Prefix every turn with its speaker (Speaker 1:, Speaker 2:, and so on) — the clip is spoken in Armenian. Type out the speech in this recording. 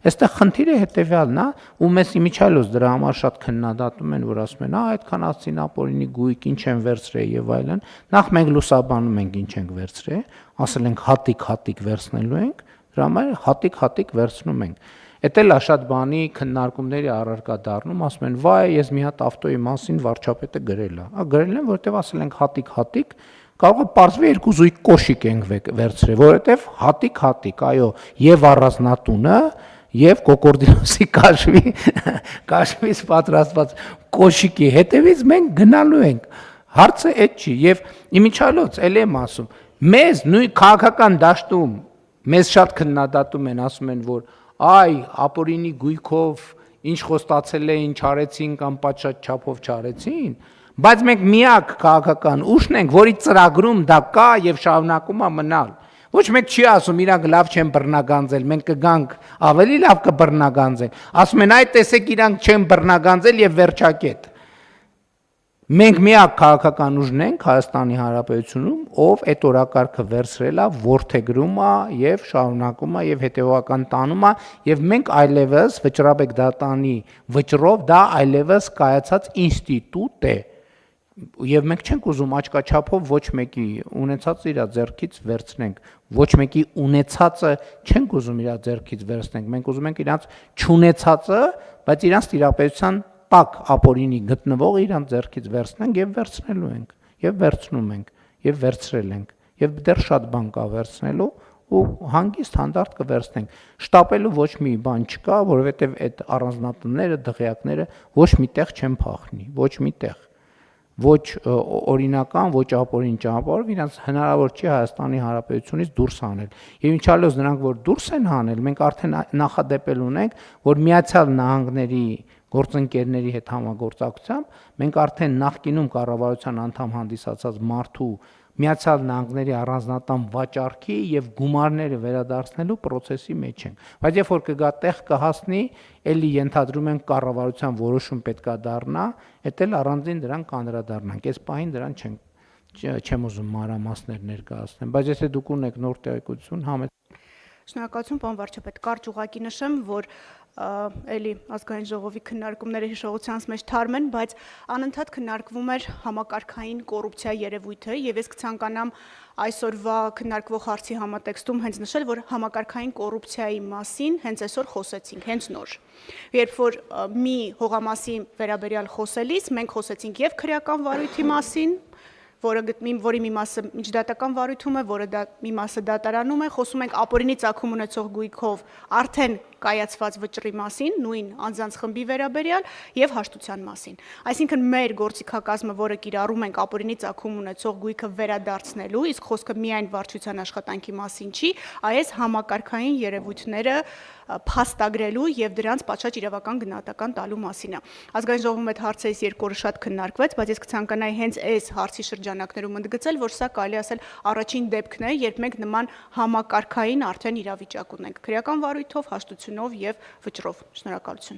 Speaker 1: Այստեղ խնդիրը հետևյալն է, ու մեզ իմիջիալոց դրա համար շատ քննադատում են, որ ասում են, այդքան ասցին ապօրինի գույք, ինչ են վերցրել եւ այլն։ Նախ մենք լուսաբանում ենք ինչ ենք վերցրել, ասել ենք հատիկ վերցնելու ենք, դրա համար հատիկ վերցնում ենք։ Էդ էլ է շատ բանի քննարկումների առարկա դառնում, ասում են, վայ, ես մի հատ ավտոյի մասին վարչապետը գրել է։ Գրել են, որովհետեւ ասել ենք հատիկ, կարող է պարզվի երկու զույգ կոշիկ ենք վերցրել, որովհետեւ հատիկ, այո, եւ առանձնատունը եւ կոկորդիլոսի կաշվից պատրաստված կոշիկի հետևից մենք գնալու ենք։ Հարցը այդ չի եւ իմիջիալոց էլ եմ ասում, մեզ նույն քաղաքական դաշտում մեզ շատ քննադատում են, ասում են, որ այ ապօրինի գույքով ինչ խոստացել էին, չարեցին կամ պատշաճ չափով չարեցին, բայց մենք միակ քաղաքական ուժն ենք, որի ծրագրում դա կա եւ շարունակում է մնալ։ Ոչ մեկ չի ասում իրանք լավ չեն բռնագանձել, մենք կգանք ավելի լավ կբռնագանձեն։ Ասում են այ տեսեք իրանք չեն բռնագանձել եւ վերջակետ։ Մենք միակ քաղաքական ուժն ենք Հայաստանի Հանրապետությունում, ով այդ օրակարգը վերցրել է, ворթեգրում է եւ շարունակում է եւ հետեւական տանում է եւ մենք այլևս վճռաբեկ դատանի վճռով դա այլևս կայացած ինստիտուտ է եւ մենք չենք ուզում աչքաչափով ոչ մեկի ունեցածը իր ձեռքից վերցնենք, ոչ մեկի ունեցածը չենք ուզում իր ձեռքից վերցնենք, մենք ուզում ենք իրանց չունեցածը, բայց իրանց տիրապետության տակ ապօրինի գտնվող իրանց ձեռքից վերցնենք եւ վերցնելու ենք եւ վերցնում ենք եւ վերցրել ենք եւ դեռ շատ բան կա վերցնելու ու հանգիստ հանդարտ կվերցնենք շտապելու ոչ մի բան չկա որովհետեւ այդ առանձնատները դղյակները ոչ միտեղ չեն փախնի ոչ միտեղ ոչ օրինական ոչ ապօրին ճանապարհով իրանց հնարավոր չի Հայաստանի Հանրապետությունից դուրս հանել եւ ինչալոց նրանք որ դուրս են հանել մենք արդեն նախադեպել ունենք որ Միացյալ Նահանգների գործընկերների հետ համագործակցությամբ մենք արդեն նախկինում կառավարության անդամ հանդիսացած մարդու Միացյալ Նահանգների առանձնատան վաճառքի եւ գումարները վերադարձնելու process-ի մեջ ենք բայց երբ որ կգա տեղ կհասնի էլի ենթադրում ենք կառավարության որոշում պետքա դառնա դա էլ առանձին դրան կանդրադառնանք այս պահին դրան չեմ ուզում մանրամասներ ներկայացնել բայց եթե դուք ունեք նոր տեղեկություն
Speaker 2: Շնորհակալություն, պարոն վարչապետ, կարճ ուղղակի նշեմ, որ էլի ազգային ժողովի քննարկումները հիշողությանս մեջ թարմ են, բայց անընդհատ քննարկվում էր համակարգային կոռուպցիա երևույթը եւ ես կցանկանամ այսօրվա քննարկվող հարցի համատեքստում հենց նշել, որ համակարգային կոռուպցիայի մասին հենց այսօր խոսեցինք, հենց նոր։ Երբ որ մի հողամասի վերաբերյալ խոսելիս մենք խոսեցինք եւ քրեական վարույթի մասին, որի մի մասը միջդատական վարույթում է, որը մի մասը դատարանում է, խոսում ենք ապօրինի ծագում ունեցող գույքով արդեն կայացված վճռի մասին, նույն անձանց խմբի վերաբերյալ եւ հաշտության մասին։ Այսինքն մեր գործիքակազմը, որը կիրառում ենք ապօրինի ծագում ունեցող գույքը վերադարձնելու, իսկ խոսքը միայն վարչության աշխատանքի մասին չի, այլ համակարգային երևույթները փաստագրելու եւ դրանց պատշաճ իրավական գնահատական տալու մասին է։ Ազգային ժողովում այդ հարցը այս երկու օրը շատ քննարկվեց, բայց ես կցանկանայի հենց այս հարցի շրջանակներում ընդգծել, որ սա կարելի ասել առաջին դեպքն է, երբ մենք նման համակարգային արդեն իրավիճակ ունենք, քրեական վարույթով, հաշտությունով եւ վճռով։ Շնորհակալություն։